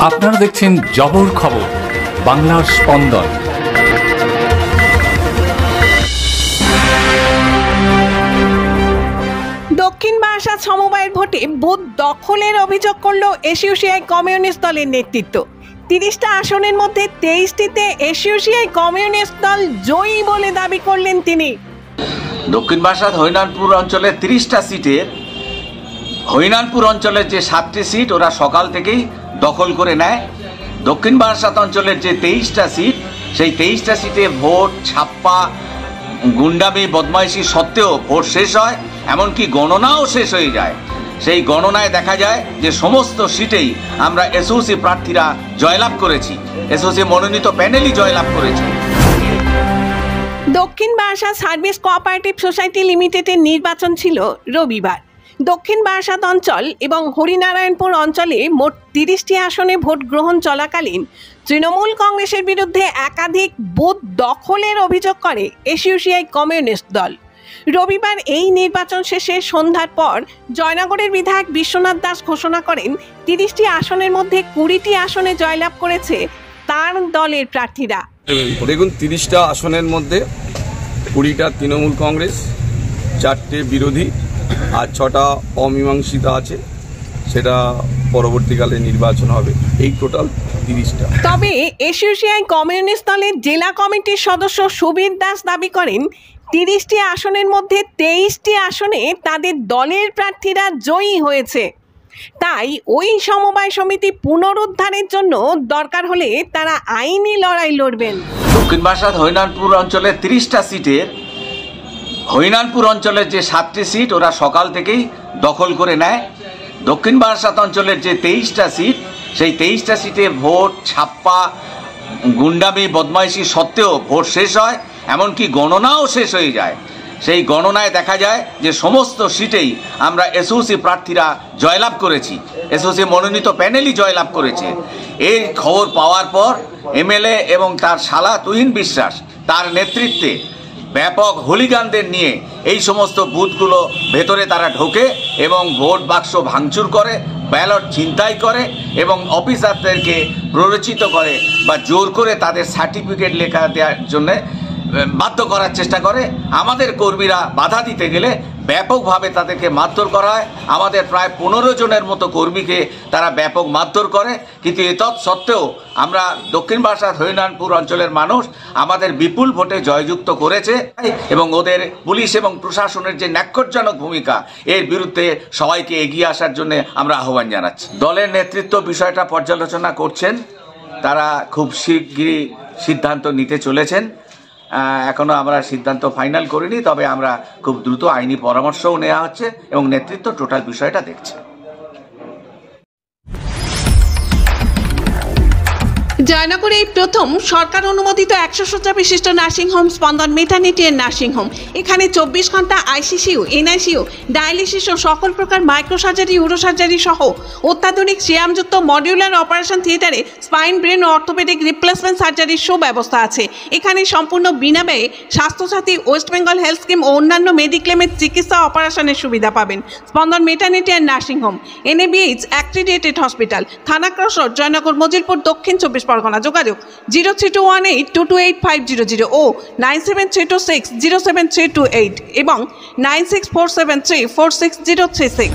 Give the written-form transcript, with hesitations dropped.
আপনারা দেখছেন জবর খবর, বাংলার স্পন্দন। দক্ষিণ বারাসাত সমবায়ের ভোটে বুথ দখলের অভিযোগ করল এসইউসিআই কমিউনিস্ট দলের নেতৃত্ব। 30টা আসনের মধ্যে 23টিতে এসইউসিআই কমিউনিস্ট দল জয়ী বলে দাবি করলেন তিনি। দক্ষিণ বারাসাত হরিনাথপুর অঞ্চলের 30টা সিটের হরিনাথপুর অঞ্চলের যে 7টি সিট ওরা সকাল থেকেই দখল করে নেয়। দক্ষিণ বারাসাত অঞ্চলের যে 23টা সিট, সেই 23টা সিটে ভোট ছাপ্পা, গুন্ডামি, বদমাইশি সত্ত্বেও ভোট শেষ হয়, এমনকি গণনাও শেষ হয়ে যায়। সেই গণনায় দেখা যায় যে সমস্ত সিটেই আমরা এসওসি প্রার্থীরা জয়লাভ করেছি, এসওসি মনোনীত প্যানেলই জয়লাভ করেছি। দক্ষিণ বারাসাত সার্ভিস কোঅপারেটিভ সোসাইটি লিমিটেডের নির্বাচন ছিল রবিবার। দক্ষিণ বারাসাত অঞ্চল এবং হরিনারায়ণপুর অঞ্চলে মোট 30টি আসনে ভোট গ্রহণ চলাকালীন তৃণমূল কংগ্রেসের বিরুদ্ধে একাধিক বুথ দখলের অভিযোগ করে এসইউসিআই কমিউনিস্ট দল। রবিবার এই নির্বাচন শেষে সন্ধ্যার পর জয়নগরের বিধায়ক বিশ্বনাথ দাস ঘোষণা করেন 30টি আসনের মধ্যে 20টি আসনে জয়লাভ করেছে তার দলের প্রার্থীরা। দেখুন, 30টা আসনের মধ্যে 20টা তৃণমূল কংগ্রেস, 4টে বিরোধী আর 6টা অমীমাংসিত আছে, সেটা পরবর্তীকালে নির্বাচন হবে। এই টোটাল 30টা। তবে এসইউসিআই কমিউনিস্ট দলের জেলা কমিটির সদস্য সুবীর দাস দাবি করেন 30টি আসনের মধ্যে 23টি আসনে তাদের দলের প্রার্থীরা জয়ী হয়েছে। তাই ওই সমবায় সমিতি পুনরুদ্ধারের জন্য দরকার হলে তারা আইনি লড়াই লড়বেন। দক্ষিণ বারাসাত হরিনাথপুর অঞ্চলের 30টা সিটের হরিনাথপুর অঞ্চলের যে 7টি সিট ওরা সকাল থেকেই দখল করে নেয়। দক্ষিণ বারাসাত অঞ্চলের যে 23টা সিট, সেই 23টা সিটে ভোট ছাপ্পা, গুন্ডামি, বদমাইশি সত্ত্বেও ভোট শেষ হয়, এমনকি গণনাও শেষ হয়ে যায়। সেই গণনায় দেখা যায় যে সমস্ত সিটেই আমরা এসওসি প্রার্থীরা জয়লাভ করেছি, এসওসি মনোনীত প্যানেলই জয়লাভ করেছে। এই খবর পাওয়ার পর এমএলএ এবং তার শালা তুহিন বিশ্বাস তার নেতৃত্বে ব্যাপক হুলিগানদের নিয়ে এই সমস্ত বুথগুলো ভেতরে তারা ঢোকে এবং ভোট বাক্স ভাঙচুর করে, ব্যালট ছিনতাই করে এবং অফিসারদেরকে প্ররোচিত করে বা জোর করে তাদের সার্টিফিকেট লেখা দেওয়ার জন্য বাধ্য করার চেষ্টা করে। আমাদের কর্মীরা বাধা দিতে গেলে ব্যাপকভাবে তাদেরকে মারধর করা হয়। আমাদের প্রায় 15 জনের মতো কর্মীকে তারা ব্যাপক মারধর করে, কিন্তু সত্ত্বেও আমরা দক্ষিণ বারাসাত হরিনাথপুর অঞ্চলের মানুষ আমাদের বিপুল ভোটে জয়যুক্ত করেছে এবং ওদের পুলিশ এবং প্রশাসনের যে ন্যাক্কারজনক ভূমিকা, এর বিরুদ্ধে সবাইকে এগিয়ে আসার জন্য আমরা আহ্বান জানাচ্ছি। দলের নেতৃত্ব বিষয়টা পর্যালোচনা করছেন, তারা খুব শীঘ্রই সিদ্ধান্ত নিতে চলেছেন। এখনো আমরা সিদ্ধান্ত ফাইনাল করিনি, তবে আমরা খুব দ্রুত আইনি পরামর্শও নেওয়া হচ্ছে এবং নেতৃত্ব টোটাল বিষয়টা দেখছে। জয়নগরে এই প্রথম সরকার অনুমোদিত 100 শয্যা বিশিষ্ট নার্সিংহোম স্পন্দন মেটার্নিটি এন্ড নার্সিংহোম। এখানে 24 ঘন্টা আইসিসিউ, এনআইসিউ, ডায়ালিসিস ও সকল প্রকার মাইক্রোসার্জারি, ইউরোসার্জারি সহ অত্যাধুনিক শ্যামযুক্ত মডিউলার অপারেশন থিয়েটারে স্পাইন, ব্রেন ও অর্থোপেডিক রিপ্লেসমেন্ট সার্জারির সুব্যবস্থা আছে। এখানে সম্পূর্ণ বিনা ব্যয়ে Swasthya Sathi, West Bengal Health Scheme ও অন্যান্য মেডিক্লেমের চিকিৎসা অপারেশনের সুবিধা পাবেন। Spandan Maternity and Nursing Home, NABH accredited hospital, Thana Cross Road, Joynagar, Majilpur, Dakshin 24 Pargana. যোগাযোগ 0321822850 ও 9732607328 এবং 9647346036।